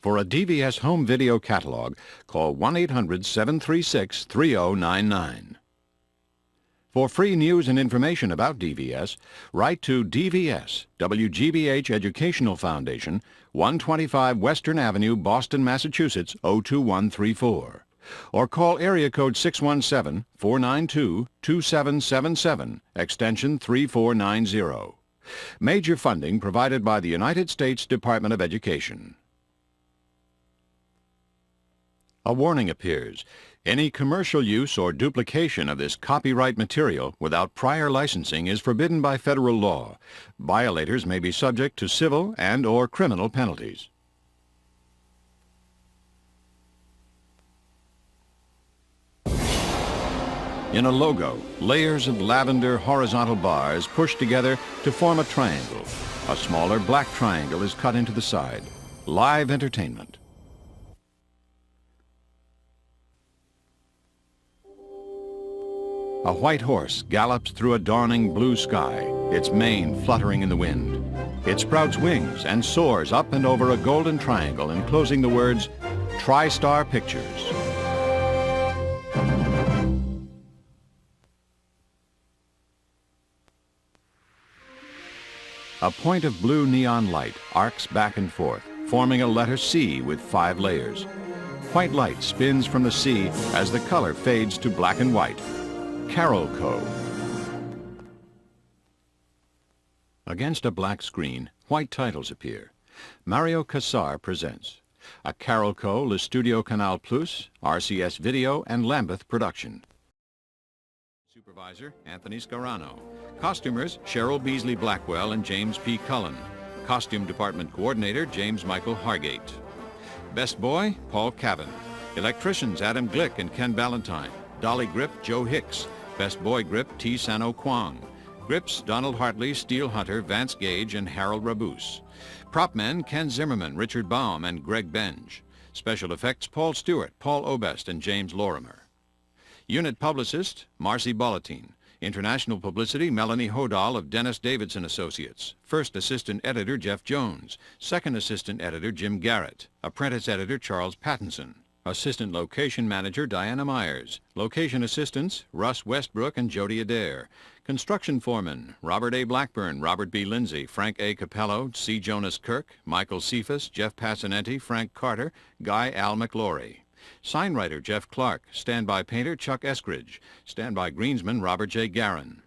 For a DVS home video catalog, call 1-800-736-3099. For free news and information about DVS, write to DVS, WGBH Educational Foundation, 125 Western Avenue, Boston, Massachusetts, 02134. Or call area code 617-492-2777, extension 3490. Major funding provided by the United States Department of Education. A warning appears. Any commercial use or duplication of this copyright material without prior licensing is forbidden by federal law. Violators may be subject to civil and/or criminal penalties. In a logo, layers of lavender horizontal bars pushed together to form a triangle. A smaller black triangle is cut into the side. Live entertainment. A white horse gallops through a dawning blue sky, its mane fluttering in the wind. It sprouts wings and soars up and over a golden triangle enclosing the words, Tristar Pictures. A point of blue neon light arcs back and forth, forming a letter C with 5 layers. White light spins from the C as the color fades to black and white. Carolco. Against a black screen, white titles appear. Mario Casar presents a Carolco Le Studio Canal Plus, RCS Video, and Lambeth production. Supervisor, Anthony Scarano. Costumers, Cheryl Beasley Blackwell and James P. Cullen. Costume Department Coordinator, James Michael Hargate. Best Boy, Paul Cavan. Electricians, Adam Glick and Ken Ballantyne. Dolly Grip, Joe Hicks. Best Boy Grip, T. Sano Kwong. Grips, Donald Hartley, Steele Hunter, Vance Gage, and Harold Rabus. Prop men, Ken Zimmerman, Richard Baum, and Greg Benge. Special effects, Paul Stewart, Paul Obest, and James Lorimer. Unit publicist, Marcy Bollatine. International publicity, Melanie Hodal of Dennis Davidson Associates. First assistant editor, Jeff Jones. Second assistant editor, Jim Garrett. Apprentice editor, Charles Pattinson. Assistant Location Manager, Diana Myers. Location Assistants, Russ Westbrook and Jody Adair. Construction Foreman, Robert A. Blackburn, Robert B. Lindsay, Frank A. Capello, C. Jonas Kirk, Michael Cephas, Jeff Passanenti, Frank Carter, Guy Al McLaury. Signwriter, Jeff Clark. Standby Painter, Chuck Eskridge. Standby Greensman, Robert J. Garin.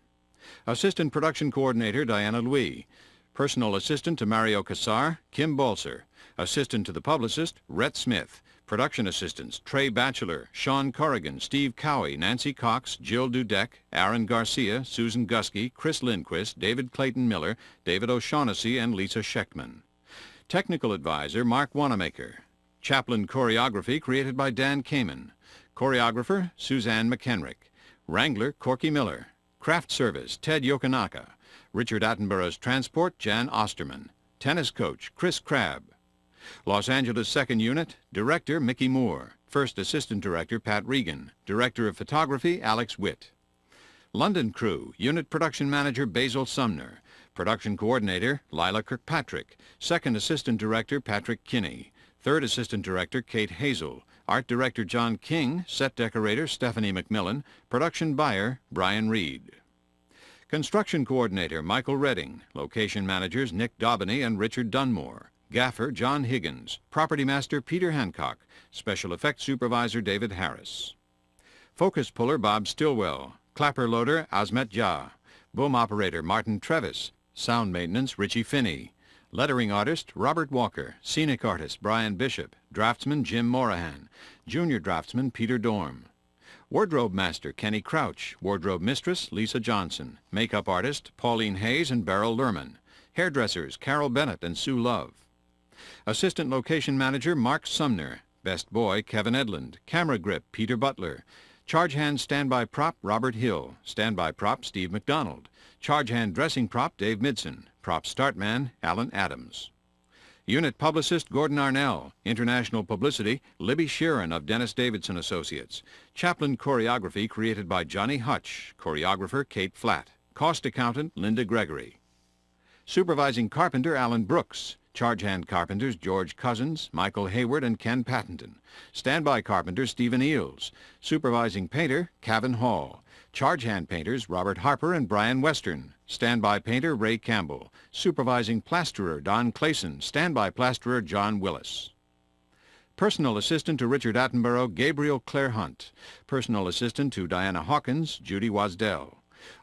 Assistant Production Coordinator, Diana Louis. Personal Assistant to Mario Casar, Kim Balser. Assistant to the Publicist, Rhett Smith. Production Assistants, Trey Batchelor, Sean Corrigan, Steve Cowie, Nancy Cox, Jill Dudek, Aaron Garcia, Susan Gusky, Chris Lindquist, David Clayton Miller, David O'Shaughnessy, and Lisa Schechtman. Technical Advisor, Mark Wanamaker. Chaplin Choreography created by Dan Kamen. Choreographer, Suzanne McHenrick. Wrangler, Corky Miller. Craft Service, Ted Yokonaka. Richard Attenborough's Transport, Jan Osterman. Tennis Coach, Chris Crabb. Los Angeles 2nd Unit, Director, Mickey Moore. First Assistant Director, Pat Regan. Director of Photography, Alex Witt. London Crew, Unit Production Manager, Basil Sumner. Production Coordinator, Lila Kirkpatrick. Second Assistant Director, Patrick Kinney. Third Assistant Director, Kate Hazel. Art Director, John King. Set Decorator, Stephanie McMillan. Production Buyer, Brian Reed. Construction Coordinator, Michael Redding. Location Managers, Nick Daubeny and Richard Dunmore. Gaffer, John Higgins. Property Master, Peter Hancock. Special Effects Supervisor, David Harris. Focus Puller, Bob Stillwell. Clapper Loader, Azmet Jah. Boom Operator, Martin Trevis. Sound Maintenance, Richie Finney. Lettering Artist, Robert Walker. Scenic Artist, Brian Bishop. Draftsman, Jim Morahan. Junior Draftsman, Peter Dorm. Wardrobe Master, Kenny Crouch. Wardrobe Mistress, Lisa Johnson. Makeup Artist, Pauline Hayes and Beryl Lerman. Hairdressers, Carol Bennett and Sue Love. Assistant Location Manager, Mark Sumner. Best Boy, Kevin Edlund. Camera Grip, Peter Butler. Charge Hand Standby Prop, Robert Hill. Standby Prop, Steve McDonald. Charge Hand Dressing Prop, Dave Midson. Prop Start Man, Alan Adams. Unit Publicist, Gordon Arnell. International Publicity, Libby Sheeran of Dennis Davidson Associates. Chaplin Choreography created by Johnny Hutch. Choreographer, Kate Flatt. Cost Accountant, Linda Gregory. Supervising Carpenter, Alan Brooks. Charge hand carpenters George Cousins, Michael Hayward, and Ken Pattenton. Standby carpenter Stephen Eels. Supervising painter Kevin Hall. Charge hand painters Robert Harper and Brian Western. Standby painter Ray Campbell. Supervising plasterer Don Clayson. Standby plasterer John Willis. Personal assistant to Richard Attenborough, Gabriel Clare Hunt. Personal assistant to Diana Hawkins, Judy Wasdell.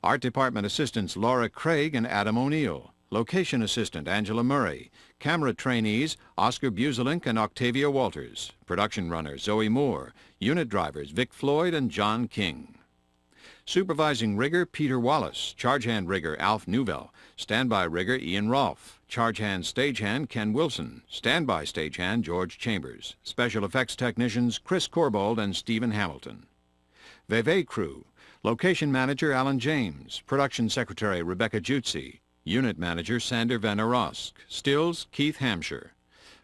Art department assistants Laura Craig and Adam O'Neill. Location assistant Angela Murray. Camera trainees Oscar Buselink and Octavia Walters. Production runner Zoe Moore. Unit drivers Vic Floyd and John King. Supervising rigger Peter Wallace. Charge hand rigger Alf Newvell. Standby rigger Ian Rolfe. Charge hand stagehand Ken Wilson. Standby stagehand George Chambers. Special effects technicians Chris Corbold and Stephen Hamilton. Veve crew. Location manager Alan James. Production secretary Rebecca Jutsi. Unit manager Sander Van Arosk. Stills Keith Hampshire.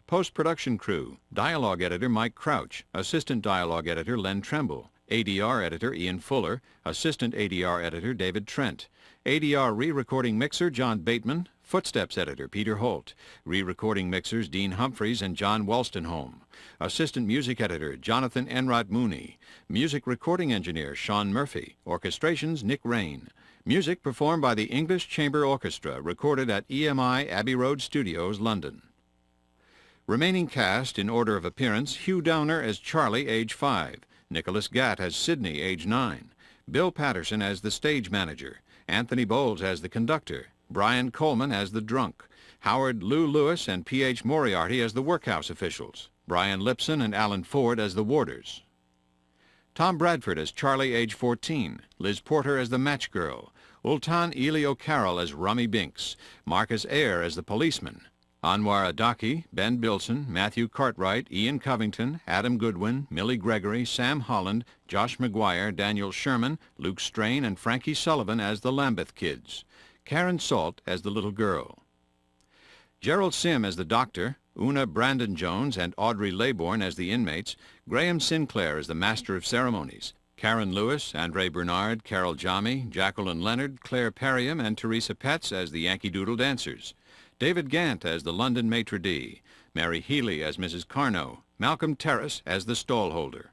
Post-production crew. Dialogue editor Mike Crouch. Assistant dialogue editor Len Tremble. ADR editor Ian Fuller. Assistant ADR editor David Trent. ADR re-recording mixer John Bateman. Footsteps editor Peter Holt. Re-recording mixers Dean Humphreys and John Wolstenholme. Assistant music editor Jonathan Enright Mooney. Music recording engineer Sean Murphy. Orchestrations Nick Rain. Music performed by the English Chamber Orchestra, recorded at EMI Abbey Road Studios, London. Remaining cast in order of appearance: Hugh Downer as Charlie, age 5. Nicholas Gatt as Sidney, age 9. Bill Patterson as the stage manager. Anthony Bowles as the conductor. Brian Coleman as the drunk. Howard Lou Lewis and P.H. Moriarty as the workhouse officials. Brian Lipson and Alan Ford as the warders. Tom Bradford as Charlie, age 14. Liz Porter as the match girl. Ultan Ely O'Carroll as Rummy Binks. Marcus Eyre as the policeman. Anwar Adaki, Ben Bilson, Matthew Cartwright, Ian Covington, Adam Goodwin, Millie Gregory, Sam Holland, Josh McGuire, Daniel Sherman, Luke Strain, and Frankie Sullivan as the Lambeth Kids. Karen Salt as the little girl. Gerald Sim as the doctor. Una Brandon Jones and Audrey Laybourne as the inmates. Graham Sinclair as the master of ceremonies. Karen Lewis, Andre Bernard, Carol Jami, Jacqueline Leonard, Claire Perriam, and Teresa Petz as the Yankee Doodle dancers. David Gant as the London maitre d'. Mary Healy as Mrs. Carno. Malcolm Terrace as the stallholder.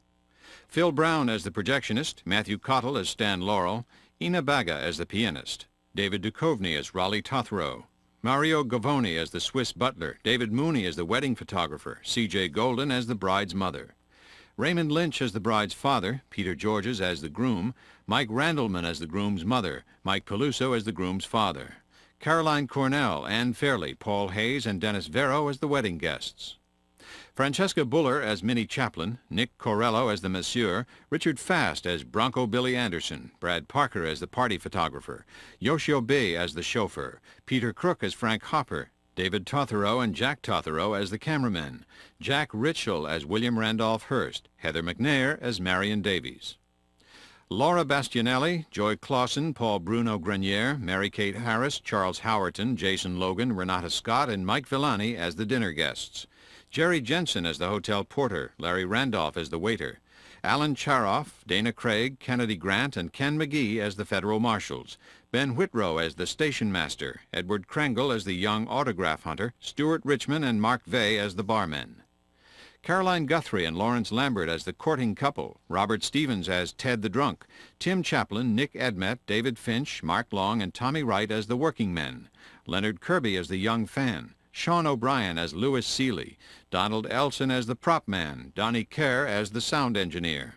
Phil Brown as the projectionist. Matthew Cottle as Stan Laurel. Ina Baga as the pianist. David Duchovny as Raleigh Tothrow. Mario Gavoni as the Swiss butler. David Mooney as the wedding photographer. C.J. Golden as the bride's mother. Raymond Lynch as the bride's father. Peter Georges as the groom. Mike Randleman as the groom's mother. Mike Peluso as the groom's father. Caroline Cornell, Anne Fairley, Paul Hayes, and Dennis Vero as the wedding guests. Francesca Buller as Minnie Chaplin, Nick Corello as the Monsieur, Richard Fast as Bronco Billy Anderson, Brad Parker as the party photographer, Yoshio Bay as the chauffeur, Peter Crook as Frank Hopper, David Tothero and Jack Tothero as the cameramen, Jack Ritchell as William Randolph Hearst, Heather McNair as Marion Davies. Laura Bastianelli, Joy Clausen, Paul Bruno Grenier, Mary-Kate Harris, Charles Howerton, Jason Logan, Renata Scott, and Mike Villani as the dinner guests. Jerry Jensen as the hotel porter, Larry Randolph as the waiter. Alan Charoff, Dana Craig, Kennedy Grant, and Ken McGee as the federal marshals. Ben Whitrow as the station master. Edward Krangle as the young autograph hunter. Stuart Richmond and Mark Vey as the barmen. Caroline Guthrie and Lawrence Lambert as the courting couple, Robert Stevens as Ted the drunk, Tim Chaplin, Nick Edmet, David Finch, Mark Long, and Tommy Wright as the working men, Leonard Kirby as the young fan, Sean O'Brien as Louis Seeley, Donald Elson as the prop man, Donnie Kerr as the sound engineer.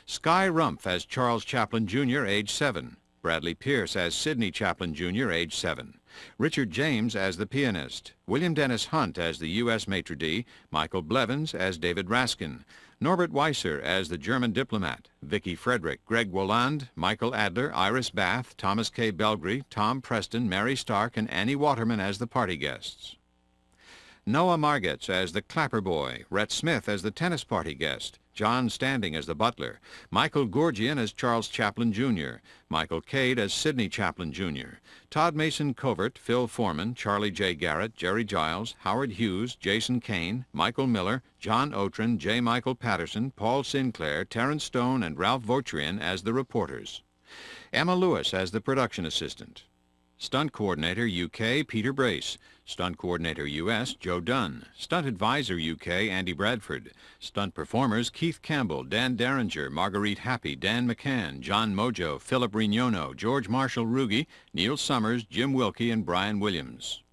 Sky Rumpf as Charles Chaplin Jr., age 7, Bradley Pierce as Sidney Chaplin Jr., age 7, Richard James as the pianist, William Dennis Hunt as the U.S. maitre d', Michael Blevins as David Raskin, Norbert Weiser as the German diplomat, Vicky Frederick, Greg Wolland, Michael Adler, Iris Bath, Thomas K. Belgry, Tom Preston, Mary Stark, and Annie Waterman as the party guests. Noah Margetts as the clapper boy, Rhett Smith as the tennis party guest, John Standing as the butler, Michael Gourgian as Charles Chaplin Jr., Michael Cade as Sidney Chaplin Jr., Todd Mason Covert, Phil Foreman, Charlie J. Garrett, Jerry Giles, Howard Hughes, Jason Kane, Michael Miller, John Otrin, J. Michael Patterson, Paul Sinclair, Terrence Stone, and Ralph Votrian as the reporters. Emma Lewis as the production assistant. Stunt Coordinator UK, Peter Brace. Stunt Coordinator US, Joe Dunn. Stunt Advisor UK, Andy Bradford. Stunt Performers, Keith Campbell, Dan Derringer, Marguerite Happy, Dan McCann, John Mojo, Philip Rignono, George Marshall Ruge, Neil Summers, Jim Wilkie, and Brian Williams.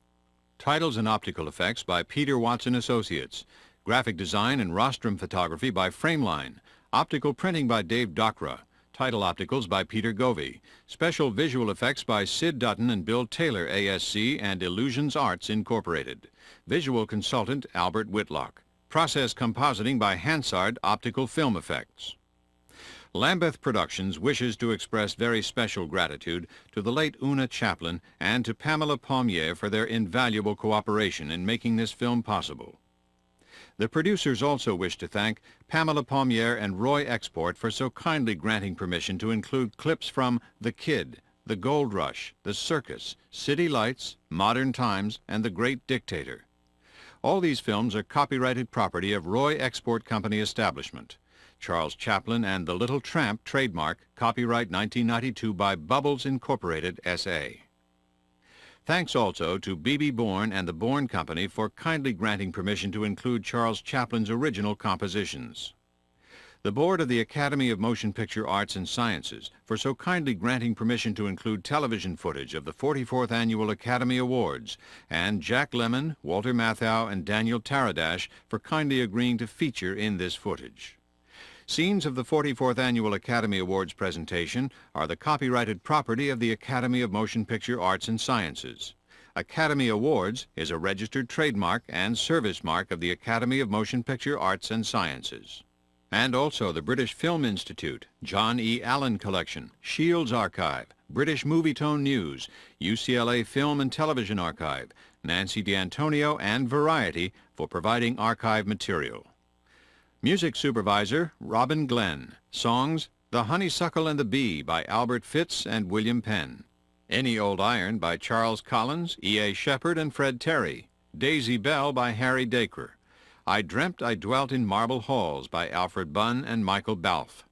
Titles and optical effects by Peter Watson Associates. Graphic design and rostrum photography by Frameline. Optical printing by Dave Docra. Title opticals by Peter Govey. Special visual effects by Sid Dutton and Bill Taylor, ASC, and Illusions Arts, Incorporated. Visual consultant Albert Whitlock. Process compositing by Hansard Optical Film Effects. Lambeth Productions wishes to express very special gratitude to the late Una Chaplin and to Pamela Pommier for their invaluable cooperation in making this film possible. The producers also wish to thank Pamela Pommier and Roy Export for so kindly granting permission to include clips from The Kid, The Gold Rush, The Circus, City Lights, Modern Times, and The Great Dictator. All these films are copyrighted property of Roy Export Company Establishment. Charles Chaplin and The Little Tramp trademark, copyright 1992 by Bubbles Incorporated, S.A. Thanks also to B.B. Bourne and the Bourne Company for kindly granting permission to include Charles Chaplin's original compositions. The Board of the Academy of Motion Picture Arts and Sciences for so kindly granting permission to include television footage of the 44th Annual Academy Awards, and Jack Lemmon, Walter Matthau, and Daniel Taradash for kindly agreeing to feature in this footage. Scenes of the 44th Annual Academy Awards presentation are the copyrighted property of the Academy of Motion Picture Arts and Sciences. Academy Awards is a registered trademark and service mark of the Academy of Motion Picture Arts and Sciences. And also the British Film Institute, John E. Allen Collection, Shields Archive, British Movietone News, UCLA Film and Television Archive, Nancy D'Antonio, and Variety for providing archive material. Music Supervisor, Robin Glenn. Songs, The Honeysuckle and the Bee by Albert Fitz and William Penn. Any Old Iron by Charles Collins, E.A. Shepard, and Fred Terry. Daisy Bell by Harry Dacre. I Dreamt I Dwelt in Marble Halls by Alfred Bunn and Michael Balfe.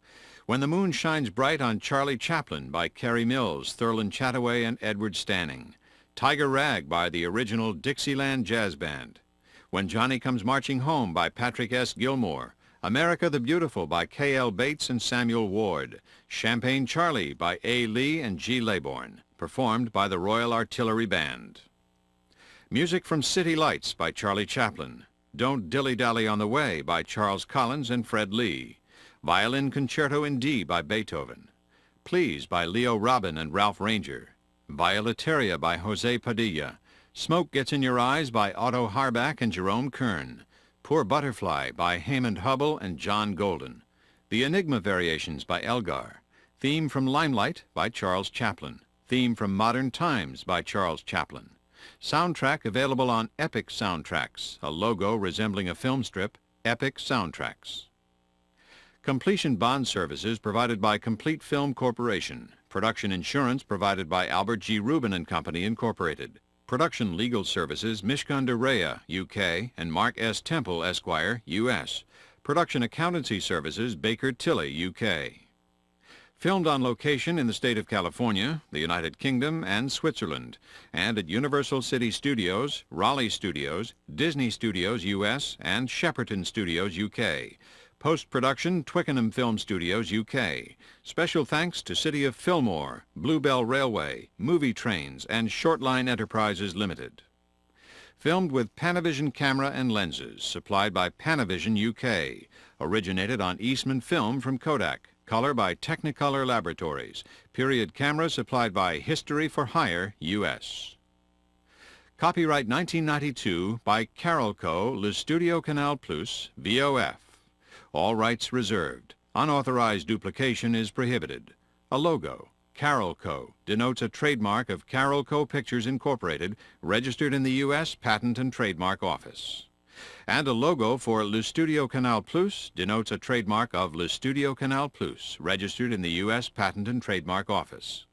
When the Moon Shines Bright on Charlie Chaplin by Kerry Mills, Thurland Chataway, and Edward Stanning. Tiger Rag by the original Dixieland Jazz Band. When Johnny Comes Marching Home by Patrick S. Gilmore. America the Beautiful by K.L. Bates and Samuel Ward. Champagne Charlie by A. Lee and G. Laybourne, performed by the Royal Artillery Band. Music from City Lights by Charlie Chaplin. Don't Dilly-Dally on the Way by Charles Collins and Fred Lee. Violin Concerto in D by Beethoven. Please by Leo Robin and Ralph Ranger. Violetaria by Jose Padilla. Smoke Gets in Your Eyes by Otto Harbach and Jerome Kern. Poor Butterfly by Haymond Hubble and John Golden. The Enigma Variations by Elgar. Theme from Limelight by Charles Chaplin. Theme from Modern Times by Charles Chaplin. Soundtrack available on Epic Soundtracks, a logo resembling a film strip, Epic Soundtracks. Completion bond services provided by Complete Film Corporation. Production insurance provided by Albert G. Rubin and Company, Incorporated. Production legal services, Mishcon de Rea, UK, and Mark S. Temple, Esquire, U.S. Production accountancy services, Baker Tilly, UK. Filmed on location in the state of California, the United Kingdom, and Switzerland, and at Universal City Studios, Raleigh Studios, Disney Studios, U.S., and Shepperton Studios, UK. Post-production, Twickenham Film Studios, UK. Special thanks to City of Fillmore, Bluebell Railway, Movie Trains, and Shortline Enterprises Limited. Filmed with Panavision camera and lenses, supplied by Panavision, UK. Originated on Eastman Film from Kodak. Color by Technicolor Laboratories. Period camera supplied by History for Hire, U.S. Copyright 1992 by Carolco, Le Studio Canal Plus, VOF. All rights reserved. Unauthorized duplication is prohibited. A logo, Carolco, denotes a trademark of Carolco Pictures Incorporated, registered in the U.S. Patent and Trademark Office. And a logo for Le Studio Canal Plus denotes a trademark of Le Studio Canal Plus, registered in the U.S. Patent and Trademark Office.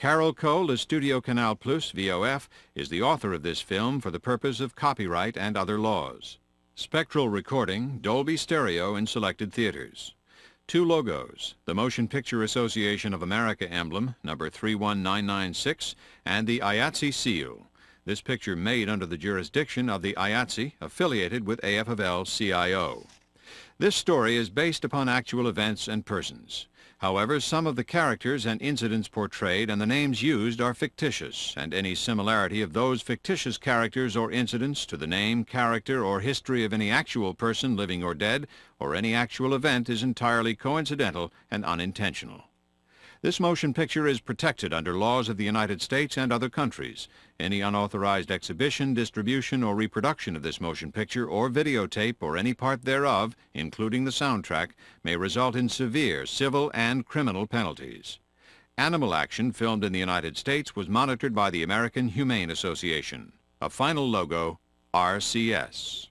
Carolco Le Studio Canal Plus, VOF, is the author of this film for the purpose of copyright and other laws. Spectral recording, Dolby Stereo in selected theaters. Two logos, the Motion Picture Association of America emblem, number 31996, and the IATSE seal. This picture made under the jurisdiction of the IATSE, affiliated with AFL-CIO. This story is based upon actual events and persons. However, some of the characters and incidents portrayed and the names used are fictitious, and any similarity of those fictitious characters or incidents to the name, character, or history of any actual person, living or dead, or any actual event is entirely coincidental and unintentional. This motion picture is protected under laws of the United States and other countries. Any unauthorized exhibition, distribution, or reproduction of this motion picture or videotape or any part thereof, including the soundtrack, may result in severe civil and criminal penalties. Animal action filmed in the United States was monitored by the American Humane Association. A final logo, RCS.